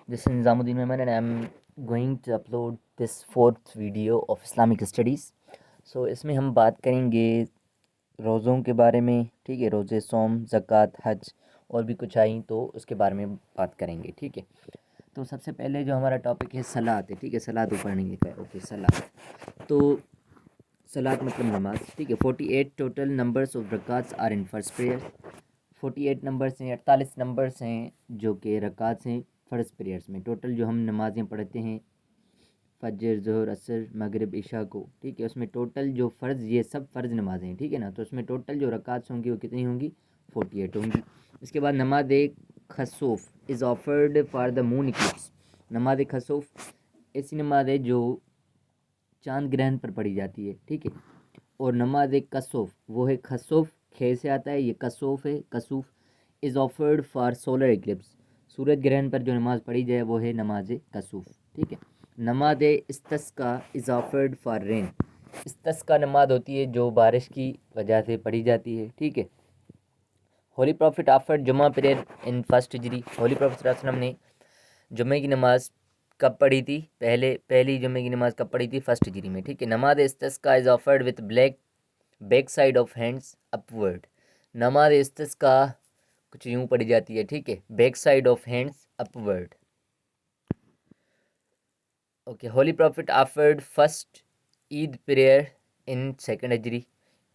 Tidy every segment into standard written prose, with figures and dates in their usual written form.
This is Nizamuddin Mehman and I'm going to upload this fourth video of Islamic Studies. So इसमें हम बात करेंगे रोज़ों के बारे में, ठीक है। रोज़े, सौम, ज़कात, हज और भी कुछ आई तो उसके बारे में बात करेंगे, ठीक है। तो सबसे पहले जो हमारा टॉपिक है सलात है, ठीक है। सलात ऊपर नहीं लिखा है, ओके। सलात तो सलात मतलब नमाज, ठीक है। 48 टोटल नंबर्स ऑफ रकात्स are in first prayer. 48 numbers हैं, 48 नंबर्स हैं जो कि रकात हैं फ़र्ज़ प्रेयर्स में। टोटल जो हम नमाज़ें पढ़ते हैं फजर, ज़ोहर, असर, मगरिब, इशा को, ठीक है, उसमें टोटल जो फ़र्ज़, ये सब फ़र्ज़ नमाज़ें हैं, ठीक है ना। तो उसमें टोटल जो रकात होंगी वो कितनी होंगी? 48 होंगी। इसके बाद नमाज खसूफ़ is offered for the moon eclipse. नमाज खसूफ़ ऐसी नमाज है जो चांद ग्रहण पर पढ़ी जाती है, ठीक है। और नमाज कसूफ़ वो है खसूफ़, खे से आता है, ये कसूफ़ है। कसूफ़ is offered for solar eclipse. सूरज ग्रहण पर जो नमाज़ पढ़ी जाए वो है नमाज कसूफ़, ठीक है। नमाज इस्तिस्का इज़ ऑफर्ड फॉर रेन। इस्तिस्का नमाज होती है जो बारिश की वजह से पढ़ी जाती है, ठीक है। होली प्रॉफिट ऑफर्ड जुमा prayer in first Hijri. Holy prophet सल्लल्लाहु अलैहि वसल्लम ने जुमे की नमाज़ कब पढ़ी थी? पहली जुमे की नमाज़ कब पढ़ी थी? फर्स्ट हिजरी में, ठीक है। नमाज इस्तिस्का is offered with back side of hands upward. नमाज इस्तिस्का कुछ यूँ पढ़ी जाती है, ठीक है, back side of hands upward, okay. Holy prophet offered first Eid prayer in second हिजरी।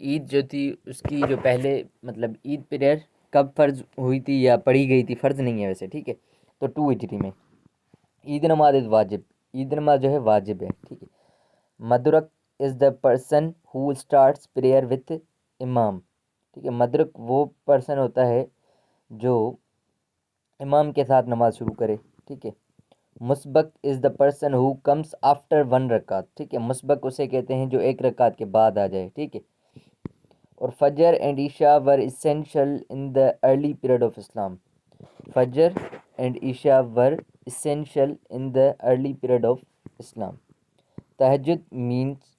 ईद जो थी उसकी जो पहले मतलब ईद प्रेयर कब फ़र्ज़ हुई थी या पढ़ी गई थी? फ़र्ज़ नहीं है वैसे, ठीक है। तो 2 हिजरी में। ईद नमाज इज़ वाजिब। ईद नमाज जो है वाजिब है, ठीक है। मदरक is the person who starts prayer with imam, ठीक है। मदरक वो पर्सन होता है जो इमाम के साथ नमाज शुरू करे, ठीक है। मुस्बक is the person who comes after 1 रकात, ठीक है। मुस्बक उसे कहते हैं जो 1 रकात के बाद आ जाए, ठीक है। और फजर एंड ईशा were essential in the early period of Islam. फजर एंड ईशा were essential in the early period of Islam. तहज्जुद means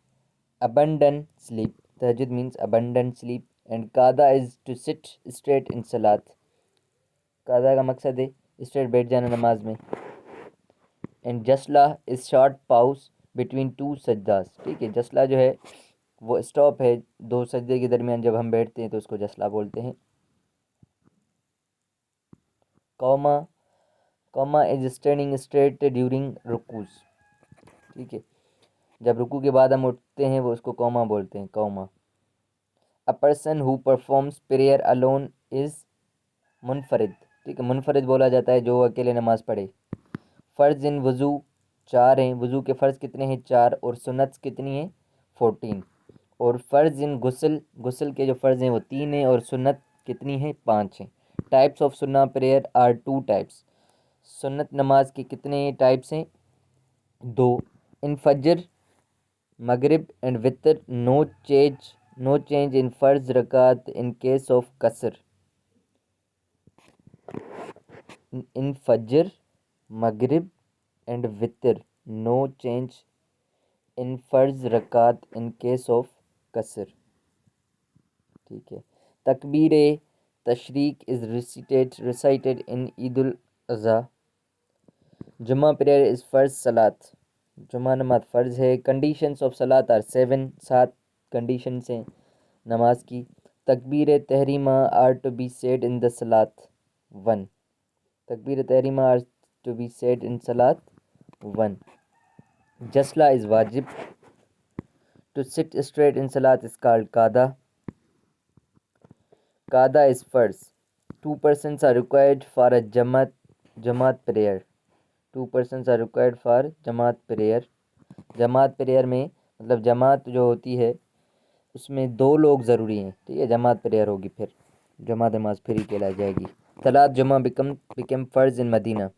abundant sleep. Tahajjud means abundant sleep. And qada is to sit straight in salat. qada का मकसद है straight बैठ जाना नमाज में। एंड जसला इज शॉर्ट पाउस बिटवीन 2 सजदास, ठीक है। जसला जो है वो स्टॉप है 2 सजदे के दरमियान, जब हम बैठते हैं तो उसको जसला बोलते हैं। कौमा कौमा इज स्टैंडिंग स्ट्रेट ड्यूरिंग रुकूज, ठीक है। जब रुकू के बाद हम उठते हैं वो उसको कौमा बोलते हैं, कौमा। A person who performs prayer alone is मुनफरिद, ठीक है। मुनफरिद बोला जाता है जो अकेले नमाज पढ़े। फ़र्ज़ इन वज़ू 4 हैं। वज़ू के फ़र्ज़ कितने हैं? 4। और सुन्नत कितनी है? 14। और फ़र्ज़ इन गुस्ल के जो फ़र्ज़ हैं वो 3 हैं और सुन्नत कितनी है? 5 हैं। टाइप्स ऑफ सुन्ना प्रेयर आर 2 टाइप्स। सुन्नत नमाज के कितने टाइप्स हैं? 2। इन फजर, मगरिब एंड वितर नो चेंज इन फ़र्ज़ रकात इन केस ऑफ कसर। इन फजर, मगरिब एंड वितर नो चेंज इन फ़र्ज़ रकात इन केस ऑफ कसर, ठीक है। तकबीर तशरीक इज़ रिसाइटेड इन ईदुल अज़हा। जुमा प्रेयर इज़ फ़र्ज़ सलात। जुमा नमाज फ़र्ज़ है। कंडीशंस ऑफ सलात आर 7, 7 कंडीशंस हैं नमाज की। तकबीर तहरीमा are to be said in the सलात 1। तकबीर तहरीमा are to be said in Salat 1। जसला is वाजिब। To sit straight in salat is called qada. Qada is first. 2 persons are required for a jamaat prayer. 2 persons are required for Jamaat prayer. Jamaat prayer में मतलब जमात जो होती है उसमें 2 लोग ज़रूरी हैं, ठीक है। जमात प्रेयर होगी फिर जमात नमाज फिर ही कहलाई जाएगी। सलात जुमा बिकम फ़र्ज़ इन मदीना।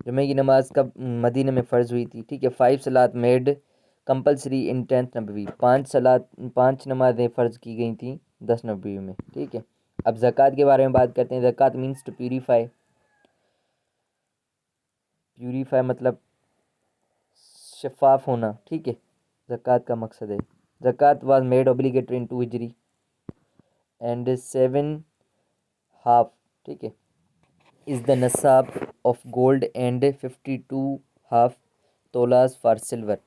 जुमे की नमाज कब मदीना में फ़र्ज़ हुई थी, ठीक है। 5 सलात मेड कंपलसरी इन 10th नबवी। 5 नमाज़ें फ़र्ज़ की गई थी 10 नबवी में, ठीक है। अब ज़कात के बारे में बात करते हैं। ज़कात मीन्स टू प्यूरीफाई मतलब शफाफ होना, ठीक है। ज़कात का मकसद है। ज़कात वाज मेड ऑब्लिगेटरी इन 2 हिजरी एंड 7 हाफ, ठीक है। is the nasab of gold and 52 half tolas for silver.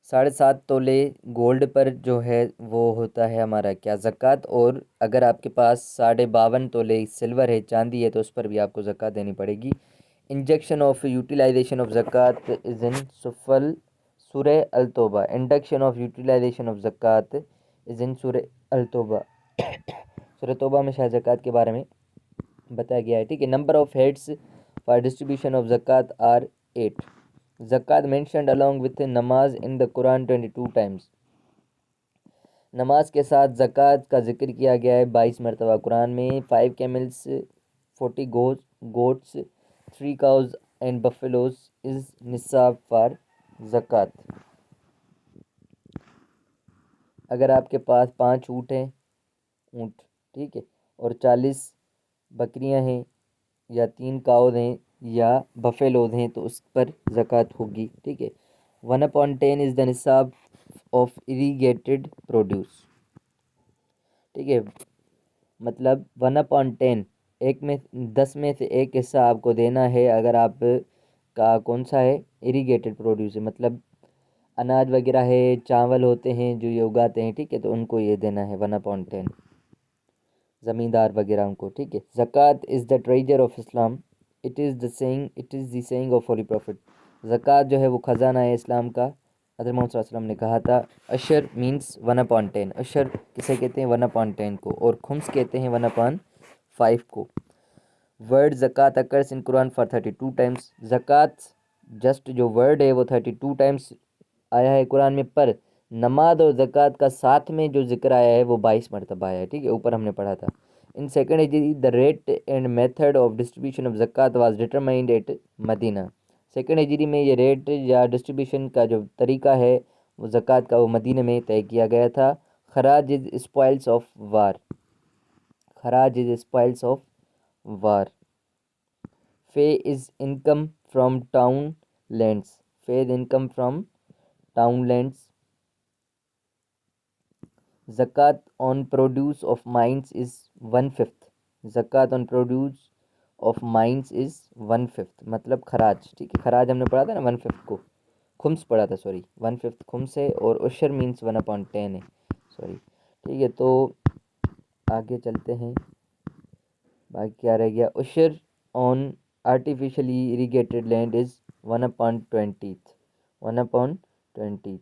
7.5 तोले गोल्ड पर जो है वो होता है हमारा क्या ज़कात, और अगर आपके पास 52.5 तोले सिल्वर है, चांदी है, तो उस पर भी आपको ज़कात देनी पड़ेगी। इंजेक्शन ऑफ यूटिलाइजेशन ऑफ ज़कात इज़ इन सुफल सूरह अल तौबा। इंडक्शन ऑफ यूटिलाइजेशन ऑफ ज़कात इज़ इन सूरह अल तौबा। सूरह तौबा में शायद ज़कात के बारे में बताया गया है, ठीक है। Number of heads for distribution of ज़कात आर 8। ज़कात मेंशनड अलॉन्ग विथ नमाज इन द कुरान 22 टाइम्स। नमाज के साथ ज़कात का जिक्र किया गया है 22 मरतबा कुरान में। 5 camels, 40 goats, 3 cows and buffaloes is निसाब फॉर ज़कात। अगर आपके पास 5 ऊँट हैं, ऊँट, ठीक है, और 40 बकरियां हैं, या 3 काउज हैं, या बफेलोज हैं, तो उस पर ज़कात होगी, ठीक है। 1/10 इज़ द निसाब ऑफ इरीगेटेड प्रोड्यूस, ठीक है। मतलब 1/10, एक में 10 में से एक हिस्सा आपको देना है अगर आप का कौन सा है, इरीगेटेड प्रोड्यूस है, मतलब अनाज वगैरह है, चावल होते हैं जो ये उगाते हैं, ठीक है, तो उनको ये देना है 1/10, ज़मींदार वगैरह उनको, ठीक है। ज़कात is the treasure of Islam, it is the saying of holy prophet. ज़कात जो है वो ख़जाना है इस्लाम का। हज़रत मोहम्मद सल्लल्लाहु अलैहि वसल्लम ने कहा था, अशर मीन्स 1/10। अशर किसे कहते हैं, 1/10 को, और खुम्स कहते हैं 1/5 को। वर्ड ज़कात occurs in Quran for 32 times. ज़कात जस्ट जो वर्ड है वो 32 टाइम्स आया है कुरान में, पर नमाज और ज़कात का साथ में जो जिक्र आया है वो 22 मरतबा आया है, ठीक है, ऊपर हमने पढ़ा था। इन सेकेंड हिजरी the rate and method of distribution of ज़कात was determined at Medina. Second हिजरी में ये रेट या डिस्ट्रीब्यूशन का जो तरीका है वो ज़कात का, वो मदीने में तय किया गया था। खराज इज़ स्पॉइल्स ऑफ वार। खराज इज़ स्पॉइल्स ऑफ वार। फे is income from town lands. फे is income from town lands. ज़कात on produce of mines is 1/5। ज़कात on produce of mines is 1/5, मतलब खराज, ठीक है। खराज हमने पढ़ा था ना 1/5 को, खुम्स पढ़ा था, सॉरी, 1/5 खुम्स है, और उशर मीन्स 1/10 है, सॉरी, ठीक है। तो आगे चलते हैं, बाकी क्या रह गया। उशर on artificially irrigated land is 1/20। 1/20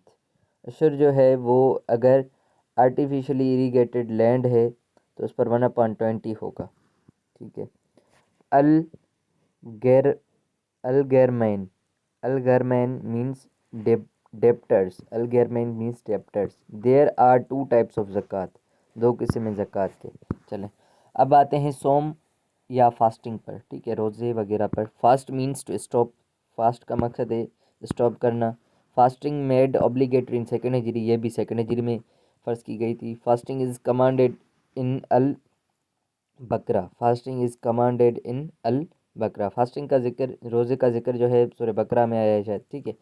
उशर जो है वो अगर आर्टिफिशियली इरीगेटेड लैंड है तो उस पर 1/20 होगा, ठीक है। अल गैर अलगैरमैन। अलगैरमैन मीन्स डेप्टर्स। अलगैरमैन means debtors. There are 2 types of ज़कात। 2 किस्म ज़कात के। चलें, अब आते हैं सोम या फास्टिंग पर, ठीक है, रोज़े वगैरह पर। Fast means to stop. Fast का मकसद है स्टॉप करना। Fasting made obligatory in second हिजरी, ये भी सेकेंड हिजरी में फ़र्ज़ की गई थी। फास्टिंग इज़ कमांडेड इन अल बकरा। फास्टिंग इज़ कमांडेड इन अल बकरा। फास्टिंग का जिक्र, रोज़े का जिक्र जो है सूरह बकरा में आया है शायद, ठीक है।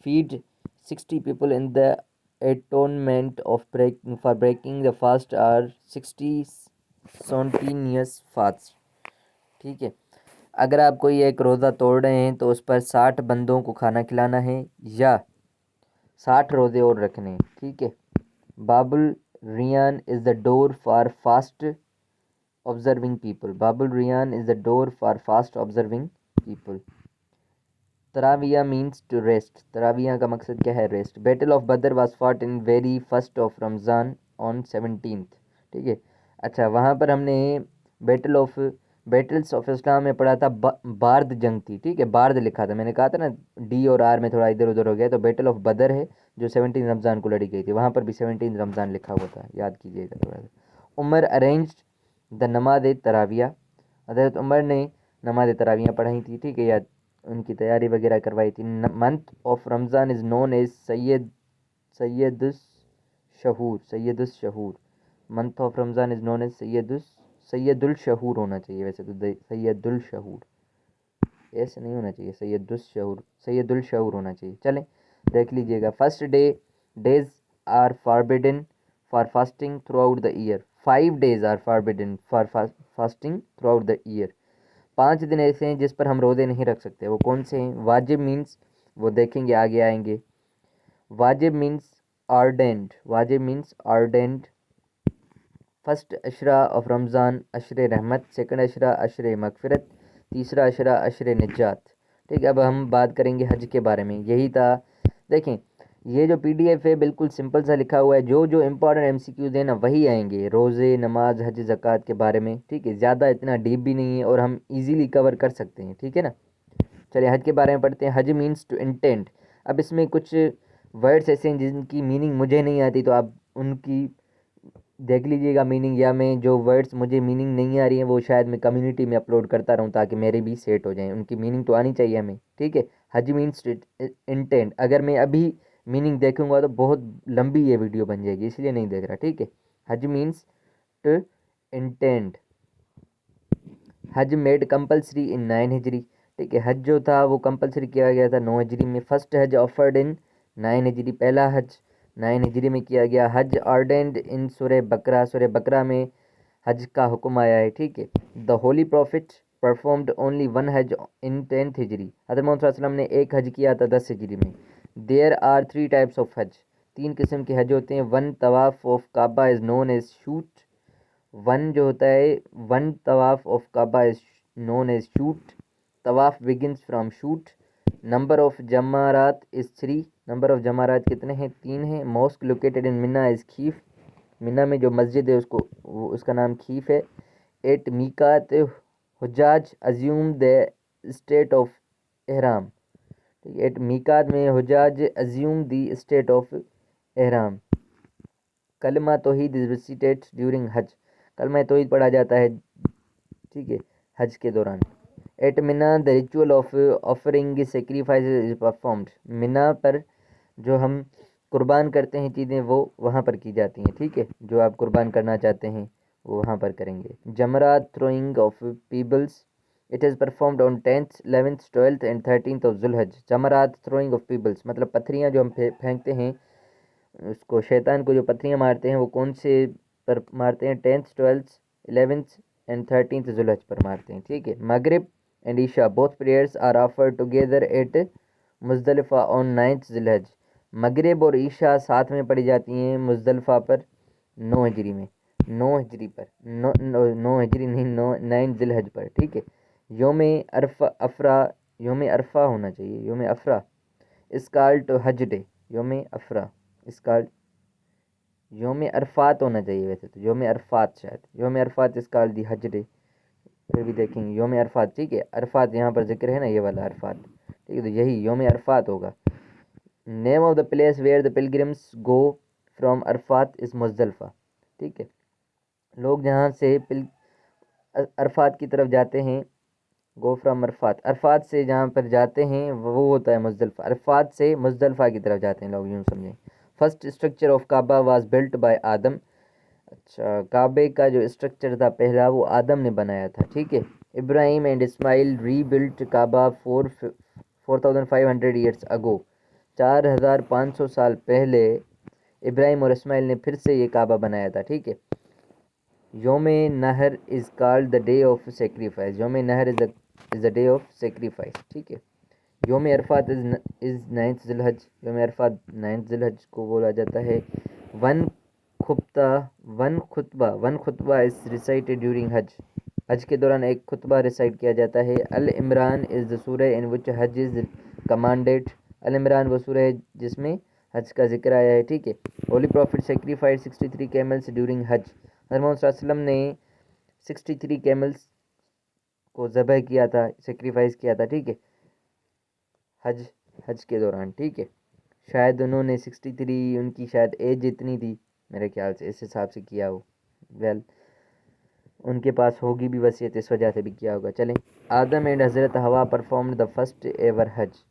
Feed 60 people in the atonement of for breaking the fast or 60 spontaneous fast, ठीक है। अगर आप कोई एक रोज़ा तोड़ रहे हैं तो उस पर 60 बंदों को खाना खिलाना है, या 60 रोज़े और रखने हैं, ठीक है। बाबुल रियान is the door for fast observing people. बाबुल रियान is the door for fast observing people. तराविया मीन्स टू रेस्ट। तराविया का मकसद क्या है, rest. Battle of Badr was fought in very first of Ramzan on 17th, ठीक है। अच्छा, वहाँ पर हमने बैटल्स ऑफ इस्लाम में पढ़ा था, बार्द जंग थी, ठीक है, बार्द लिखा था, मैंने कहा था ना डी और आर में थोड़ा इधर उधर हो गया, तो बैटल ऑफ बदर है जो 17 रमज़ान को लड़ी गई थी, वहाँ पर भी 17 रमज़ान लिखा हुआ था, याद कीजिएगा थोड़ा सा। उमर अरेंज्ड द नमाज तराविया। हज़रत उमर ने नमाज तरावियाँ पढ़ाई थी, ठीक है, या उनकी तैयारी वगैरह करवाई थी। Month of Ramzan is known as सैयदुल शहूर। Month of Ramzan is known as सैयदुल शहूर होना चाहिए वैसे तो, सैयदुल शहूर ऐसे नहीं होना चाहिए, सैयदुल शहूर होना चाहिए। चलें, देख लीजिएगा। First days are forbidden for fasting throughout the year. 5 days are forbidden for fasting throughout the year. 5 दिन ऐसे हैं जिस पर हम रोज़े नहीं रख सकते, वो कौन से हैं? वाजिब मीन्स, वो देखेंगे आगे आएंगे। वाजिब मीन्स आर्डेंट, वाजिब मीन्स आर्डेंट। फर्स्ट अशरा ऑफ रमज़ान अशर रहमत, सेकंड अशरा अशर मगफ़िरत, तीसरा अशरा अशर निजात। ठीक है, अब हम बात करेंगे हज के बारे में। यही था, देखें ये जो पीडीएफ है बिल्कुल सिंपल सा लिखा हुआ है, जो जो इम्पोर्टेंट एमसीक्यूज है ना वही आएंगे रोज़े, नमाज, हज, ज़कात के बारे में। ठीक है, ज़्यादा इतना डीप भी नहीं है और हम इजीली कवर कर सकते हैं। ठीक है ना, चलिए हज के बारे में पढ़ते हैं। हज मीन्स टू इंटेंट। अब इसमें कुछ वर्ड्स ऐसे हैं जिनकी मीनिंग मुझे नहीं आती, तो आप उनकी देख लीजिएगा मीनिंग, या मैं जो वर्ड्स मुझे मीनिंग नहीं आ रही हैं वो शायद मैं कम्युनिटी में अपलोड करता रहूँ ताकि मेरे भी सेट हो जाएं। उनकी मीनिंग तो आनी चाहिए हमें। ठीक है, हज मीन्स इंटेंट। अगर मैं अभी मीनिंग देखूंगा तो बहुत लंबी ये वीडियो बन जाएगी, इसलिए नहीं देख रहा। ठीक है, हज मीन्स टू इंटेंट। हज मेड कंपलसरी इन 9 हिजरी। ठीक है, हज जो था वो कंपलसरी किया गया था 9 हिजरी में। फर्स्ट हज ऑफर्ड इन 9 हिजरी, पहला हज 9 हिजरी में किया गया। हज ऑर्डेंड इन सूरह बकरा, सूरह बकरा में हज का हुक्म आया है। ठीक है, the holy prophet performed only one हज इन 10th हिजरी। हज़रत मोहम्मद सल्लल्लाहु अलैहि वसल्लम ने एक हज किया था 10 हिजरी में। देयर आर 3 टाइप्स ऑफ हज, 3 किस्म के हज होते हैं। वन तवाफ of Kaaba is known as शूट। वन जो होता है, वन तवाफ of Kaaba is known as शूट। तवाफ बिगिंस फ्रॉम शूट। नंबर ऑफ जमारात इज 3। नंबर ऑफ जमारात कितने हैं? 3 हैं। Mosque located in Mina is खीफ। मिना में जो मस्जिद है उसका नाम खीफ है। एट मीकात हुजाज अज्यूम द स्टेट ऑफ एहराम। ठीक है, एट मीकात में हुजाज अज्यूम द स्टेट ऑफ एहराम। कलमा तौहीद इज रिसिटेड ड्यूरिंग हज। कलमा तौहीद पढ़ा जाता है, ठीक है, हज के दौरान। At Mina the ritual of offering sacrifice is performed. Mina पर जो हम कुर्बान करते हैं चीज़ें वो वहाँ पर की जाती हैं। ठीक है, जो आप कुर्बान करना चाहते हैं वो वहाँ पर करेंगे। जमरात throwing of pebbles, it is performed on 10th 11th 12th and 13th of जुलहज। जमरात थ्रोइंग ऑफ पीबल्स मतलब पत्थरियाँ जो हम फेंकते हैं, उसको शैतान को जो पत्थरियाँ मारते हैं वो कौन से पर मारते हैं? 10th 12th 11th and 13th जुलहज पर मारते हैं। ठीक है, मगरिब एंड ईशा both prayers are offered together at Muzdalifah on 9th जुलहज। मगरिब और ईशा साथ में पढ़ी जाती हैं मुजदलिफा पर 9 हिजरी में। 9 हिजरी पर, 9 हिजरी नहीं, 9 जिलहज पर। ठीक है, योम अरफा अफरा, योम अरफा होना चाहिए, योम अफरा इसका टू हज डे। योम अफरा इसका योम अरफात होना चाहिए, वैसे तो योम अरफात, शायद योम अरफात इसका दी हज डे, फिर भी देखेंगे योम अरफात। ठीक है, अरफात यहाँ पर जिक्र है ना, ये वाला अरफात। ठीक है, तो यही योम अरफात होगा। Name of the place where the pilgrims go from Arafat is Muzdalifah. ठीक है, लोग जहाँ से अरफात की तरफ जाते हैं, गो फ्रॉम अरफात, अरफात से जहाँ पर जाते हैं वो होता है मुजदलिफा। अरफात से मुजदलिफा की तरफ जाते हैं लोग, यूँ समझें। First structure of Kaaba was built by Adam. अच्छा, काबे का जो स्ट्रक्चर था पहला वो आदम ने बनाया था। ठीक है, Ibrahim and Ismail rebuilt Kaaba 4500 years ago. 4500 साल पहले इब्राहिम और इस्माइल ने फिर से ये काबा बनाया था। ठीक है, योम नहर is called the day of sacrifice. योम नहर is the day of sacrifice. ठीक है, योम अरफात इज़ 9th जिलहज। योम अरफात 9th जिलहज को बोला जाता है। One khutba, one khutba is recited during Hajj. हज के दौरान एक खुतबा रिसाइट किया जाता है। अल इमरान इज़ द सूरह इन विच हज इज़ कमांडेड। अल इमरान वो सूरह है जिसमें हज का जिक्र आया है। ठीक है, holy prophet sacrificed 63 camels during Hajj. हज़रत मोहम्मद सल्लल्लाहु अलैहि वसल्लम ने 63 कैमल्स को ज़बह किया था, सेक्रीफाइस किया था। ठीक है, हज हज के दौरान। ठीक है, शायद उन्होंने 63, उनकी शायद एज इतनी थी मेरे ख्याल से, इस हिसाब से किया हो। वेल, उनके पास होगी भी वसीयत, इस वजह से भी किया होगा। चलें, आदम एंड हज़रत हवा परफॉर्म्ड द फर्स्ट एवर हज।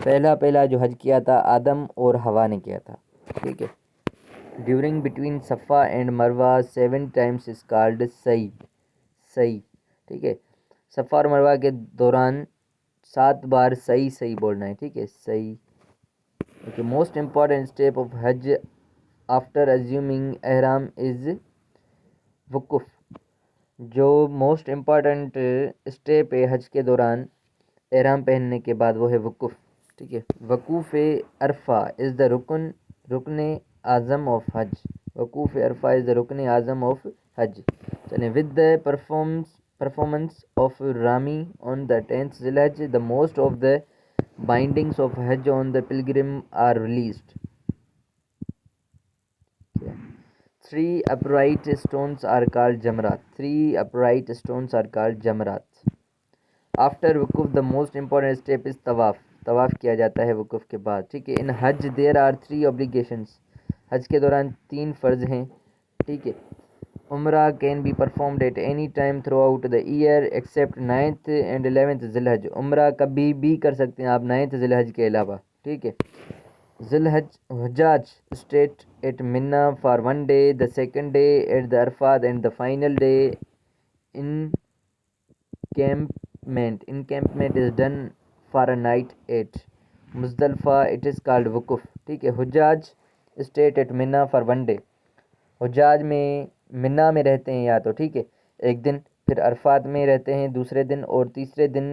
पहला जो हज किया था आदम और हवा ने किया था। ठीक है, ड्यूरिंग बिटवीन सफ़ा एंड मरवा 7 टाइम्स इज कॉल्ड सई। सई, ठीक है, सफ़ा और मरवा के दौरान 7 बार सही सही बोलना है। ठीक है, सही। Okay, most important step of हज आफ्टर अज्यूमिंग एहराम इज़ वुकुफ़। जो मोस्ट इम्पॉर्टेंट स्टेप है हज के दौरान एहराम पहनने के बाद वो है वक़ूफ़। ठीक है, वक़ूफ़ अरफ़ा इज़ द रुकन आज़म ऑफ हज। वक़ूफ़ अरफ़ा इज़ द रुकन आज़म ऑफ हज। चलिए, with the performance of rami on the 10th Zilhajj the most of the bindings of Hajj on the pilgrim are released. Three upright stones are called jamrat. Three upright stones are called jamrat. After wukuf, the most important step is tawaf. तवाफ़ किया जाता है वक़ूफ़ के बाद। ठीक है, इन हज there are 3 obligations. हज के दौरान 3 फ़र्ज़ हैं। ठीक है, Umrah can be performed at any time throughout the year except 9th and 11th ज़िलहज। उम्रा कभी भी कर सकते हैं आप 9th ज़िलहज के अलावा। ठीक है, Hujjaj stayed at Mina for one day, the second day at the Arafat, and the final day encampment. Encampment is done for a night at Muzdalfa. It is called Wukuf. ठीक है, Hujjaj stayed at Mina for one day. हुजाज में मिना में रहते हैं या तो, ठीक है, एक दिन, फिर अरफात में रहते हैं दूसरे दिन, और तीसरे दिन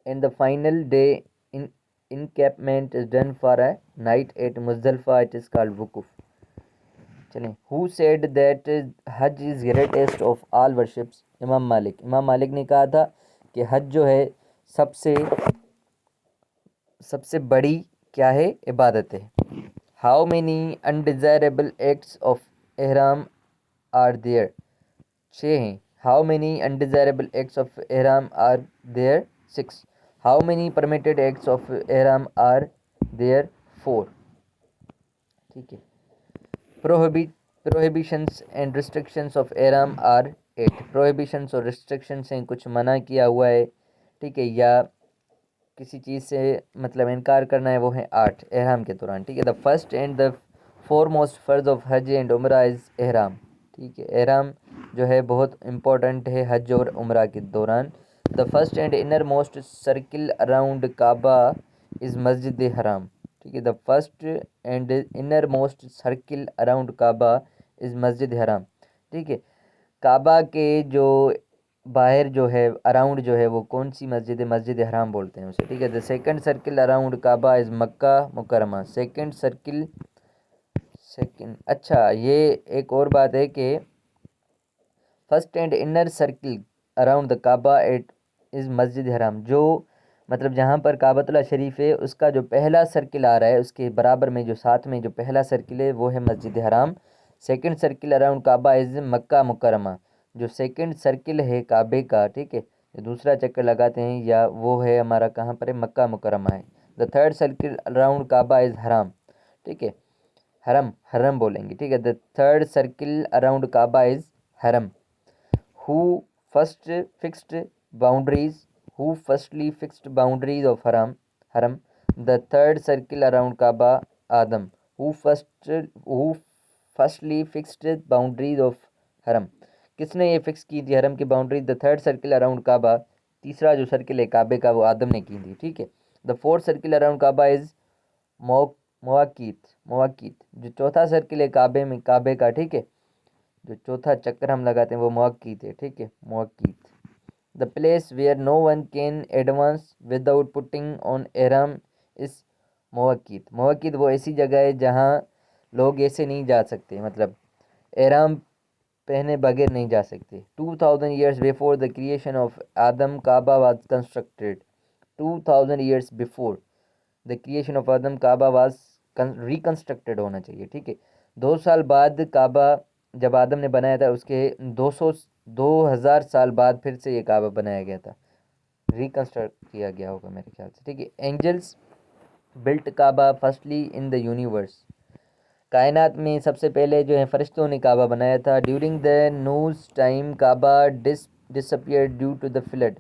and the final day in encampment is done for a night at Muzdalfa. It is called wukuf. चलें, who said that हज is greatest of all worships? इमाम मालिक। इमाम मालिक ने कहा था कि हज जो है सबसे सबसे बड़ी क्या है, इबादत है। How many undesirable acts of ihram are there? 6 हैं। How many undesirable acts of ihram are there? 6. How many permitted acts of ihram are there? 4. ठीक है, prohibitions and restrictions of ihram are 8. prohibitions और restrictions हैं, कुछ मना किया हुआ है, ठीक है, या किसी चीज़ से मतलब इनकार करना है, वो है 8 एहराम के दौरान। ठीक है, the first and the foremost farz of Hajj and Umrah is ihram. ठीक है, एहराम जो है बहुत इम्पोर्टेंट है हज और उम्रा के दौरान। The first and inner most circle around Kaaba is Masjid Haram. ठीक है, the first and inner most circle around Kaaba is Masjid Haram. ठीक है, काबा के जो बाहर जो है, अराउंड जो है, वो कौन सी मस्जिद है? मस्जिद हराम बोलते हैं उसे। ठीक है, the second circle around Kaaba is Mecca Mukarramah. Second circle, second, अच्छा, ये एक और बात है कि first and inner circle around the Kaaba it is Masjid Haram. जो मतलब जहाँ पर काबतुल्लाह शरीफ है उसका जो पहला सर्किल आ रहा है, उसके बराबर में जो साथ में जो पहला सर्किल है वो है Masjid Haram. Second circle around Kaaba is Mecca Mukarramah. जो सेकंड सर्किल है काबे का, ठीक है, जो दूसरा चक्कर लगाते हैं, या वो है हमारा कहाँ पर है? मक्का मुकरमा है। The third circle around Kaaba is Haram. ठीक है, हरम, हरम बोलेंगे। ठीक है, the third circle around Kaaba is Haram. who first fixed boundaries who firstly fixed boundaries of haram? The third circle around kaaba, adam. Who firstly fixed boundaries of haram? किसने ये fix की थी Haram की boundary? The third circle around Kaaba. तीसरा जो circle है काबे का वो आदम ने की थी। ठीक है, the fourth circle around Kaaba is mawaqit. मवाकीत, जो चौथा सर्किल है काबे में, काबे का, ठीक है, जो चौथा चक्कर हम लगाते हैं वो मवक्कीत है। ठीक है, mawaqit, the place where no one can advance without putting on ihram is mawaqit. मवक्कीत वो ऐसी जगह है जहाँ लोग ऐसे नहीं जा सकते, मतलब एहराम पहने बगैर नहीं जा सकते। 2000 years before the creation of Adam, Kaaba was constructed. 2000 years before the creation of Adam, Kaaba was reconstructed होना चाहिए। ठीक है, 2 साल बाद काबा जब आदम ने बनाया था, उसके 2000 साल बाद फिर से ये काबा बनाया गया था, रिकंस्ट्रक्ट किया गया होगा मेरे ख्याल से। ठीक है, angels built Kaaba firstly in the universe. कायनात में सबसे पहले जो है फरिश्तों ने काबा बनाया था। During the Nuh's time Kaaba disappear due to the flood.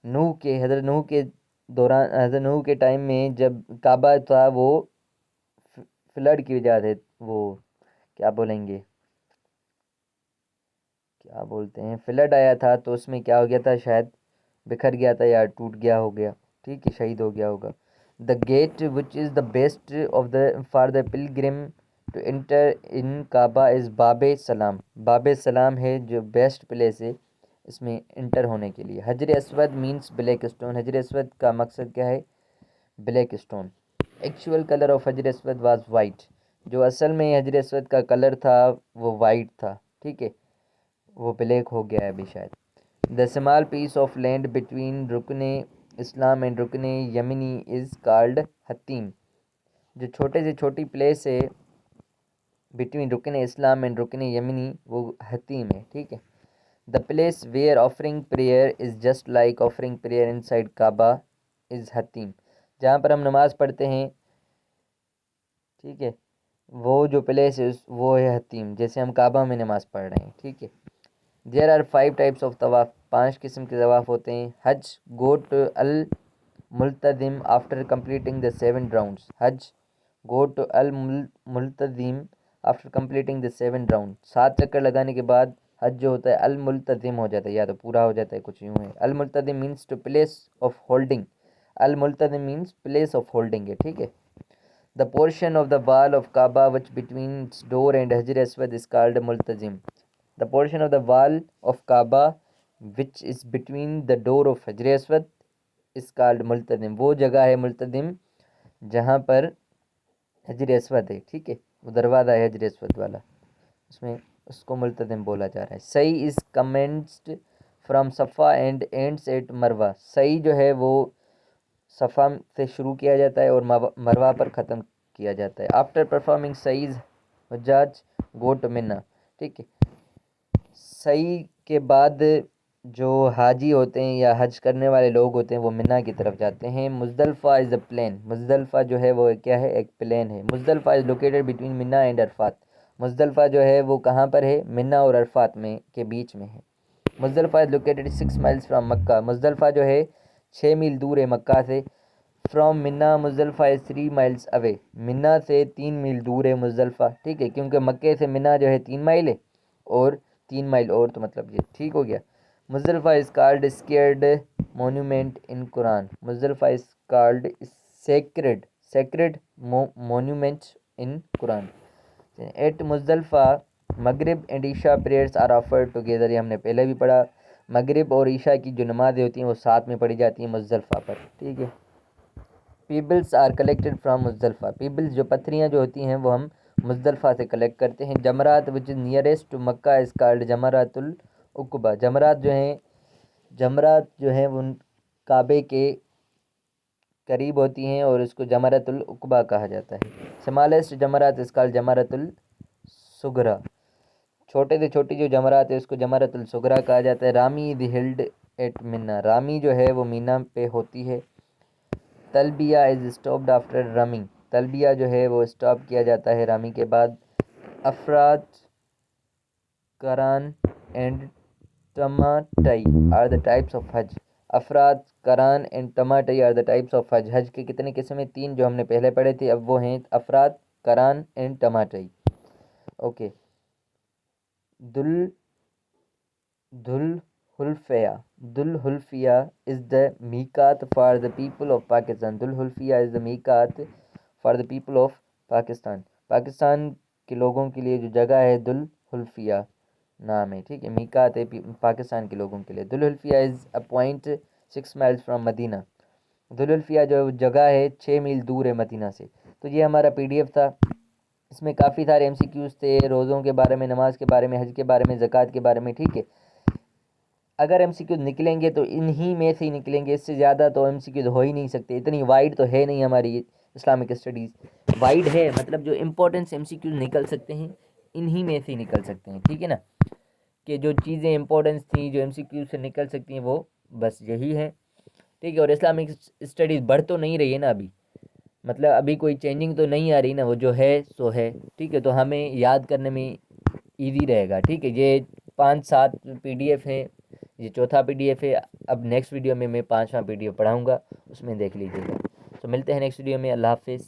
Nuh के, हज़रत नूह के दौरान, हज़रत नूह के टाइम में जब काबा था वो फ्लड की वजह से, वो क्या बोलेंगे, क्या बोलते हैं, फ्लड आया था, तो उसमें क्या हो गया था, शायद बिखर गया था या टूट गया हो गया। ठीक है, शहीद हो गया होगा। The gate which is the best of the for the pilgrim to enter in Kaaba is Bab Salam. बाब सलाम है जो बेस्ट प्लेस है इसमें इंटर होने के लिए। हजर अस्वद मीन्स ब्लैक स्टोन। हजर अस्वद का मकसद क्या है? Black stone. Actual colour of Hajar Aswad was white. जो असल में हजर अस्वद का कलर था वो वाइट था, ठीक है, वो ब्लैक हो गया है अभी शायद। The small piece of land between Rukne Islam and रुकने यमनी इज़ कॉल्ड हतीम। जो छोटे से छोटी प्लेस है बिटवीन रुकने इस्लाम एंड रुकने यमनी वो हतीम है, ठीक है। The place where offering prayer is just like offering prayer inside Kaaba is Hatim. जहाँ पर हम नमाज़ पढ़ते हैं, ठीक है, वो जो प्लेस है वो है हतीम, जैसे हम काबा में नमाज़ पढ़ रहे हैं, ठीक है। There are 5 types of tawaf. 5 किस्म के तवाफ़ होते हैं। Hajj go to Al Multazam after completing the 7 rounds. Hajj go to Al Multazam after completing the 7 round. 7 चक्कर लगाने के बाद हज जो होता है अल मुल्तज़िम हो जाता है, या तो पूरा हो जाता है, कुछ यूँ है। Al Multazam means to place of holding. Al Multazam means place of holding है, ठीक है। The portion of the wall of Kaaba which between its door and Hajar Aswad is called Multazam. The portion of the wall of Kaaba which is between the door of Hajar Aswad इस called मुल्तज़िम। वो जगह है मुल्तज़िम जहाँ पर हजर Aswad है, ठीक है, वो दरवाज़ा है हजर अस्वद वाला, उसमें उसको मुल्तज़िम बोला जा रहा है। सई इज़ कमेंस्ड फ्राम सफ़ा एंड एंड्स एट मरवा। सई जो है वो सफ़ा से शुरू किया जाता है और मरवा पर ख़त्म किया जाता है। After performing sai hujjaj go to Mina, ठीक है। सही के बाद जो हाजी होते हैं या हज करने वाले लोग होते हैं वो मिना की तरफ जाते हैं। Muzdalifah is a plain. Muzdalifah जो है वो क्या है? एक प्लेन है। Muzdalifah is located between Mina and Arafat. Muzdalifah जो है वो कहाँ पर है? मिना और अरफात में के बीच में है। Muzdalifah is located 6 miles from Mecca. Muzdalifah जो है 6 मील दूर है मक्का से। From Mina Muzdalifah is 3 miles away. Mina से 3 मील दूर है मुज़दलिफ़ा, ठीक है, क्योंकि मक्के से मिना जो है 3 माइल है और 3 माइल और, तो मतलब ये ठीक हो गया। Muzdalifah is called sacred monument in Quran. Muzdalifah is called sacred sacred monument in Quran. At Muzdalifah Maghrib and Isha prayers are offered together. ये हमने पहले भी पढ़ा। मगरिब और ईशा की जो नमाज़ें होती हैं वो साथ में पढ़ी जाती हैं मुज़दलिफ़ा पर, ठीक है। Pebbles are collected from Muzdalifah. Pebbles जो पत्थरियाँ जो होती हैं वो हम मुज़दलिफ़ा से कलेक्ट करते हैं। Jamarat which is nearest to Mecca is called Jamaratul Uqba. Jamarat जो हैं वो काबे के करीब होती हैं और इसको जमरातुल उक़बा कहा जाता है। Smallest Jamarat is called Jamaratul Sughra. छोटे से छोटी जो जमरात है उसको जमरातुल सुगरा कहा जाता है। रामी इज़ हिल्ड एट मिना। रामी जो है वो मीना पे होती है। तलबिया इज़ स्टॉप्ड आफ्टर रमिंग। तलबिया जो है वो स्टॉप किया जाता है रामी के बाद। Ifrad qiran and tamattu are the types of Hajj. Ifrad qiran and tamattu are the types of Hajj. हज के कितने किस्म हैं? 3, जो हमने पहले पढ़े थे, अब वो हैं अफराद qiran and tamattu. Okay. Dhul Dhulhulaifa. Dhulhulaifa is the miqat for the people of Pakistan. Dhulhulaifa is the miqat for the people of Pakistan. Pakistan के लोगों के लिए जो जगह है दुलहुलफिया नाम है, ठीक है, मीकात है पाकिस्तान के लोगों के लिए। Dhulhulaifa is a point 6 miles from Medina. दुलहुलफिया जो जगह है 6 मील दूर है मदीना से। तो ये हमारा PDF था। इसमें काफ़ी सारे MCQs थे, रोज़ों के बारे में, नमाज के बारे में, हज के बारे में, ज़कात के बारे में, ठीक है। अगर MCQ निकलेंगे तो इन्हीं में से ही निकलेंगे, इससे ज़्यादा तो MCQ हो ही नहीं सकते। इतनी वाइड तो है नहीं हमारी इस्लामिक स्टडीज़। वाइड है मतलब जो इम्पोर्टेंस MCQ निकल सकते हैं इन्हीं में से ही निकल सकते हैं, ठीक है ना। कि जो चीज़ें इम्पोर्टेंस थी जो MCQ से निकल सकती हैं वो बस यही है, ठीक है। और इस्लामिक स्टडीज़ बढ़ तो नहीं रही है ना अभी, मतलब अभी कोई चेंजिंग तो नहीं आ रही ना, वो जो है सो है, ठीक है। तो हमें याद करने में ईजी रहेगा, ठीक है। ये 5-7 PDF हैं, ये चौथा PDF है। अब नेक्स्ट वीडियो में मैं 5वां PDF पढ़ाऊँगा, उसमें देख लीजिएगा। तो मिलते हैं नेक्स्ट वीडियो में। अल्लाह हाफिज़।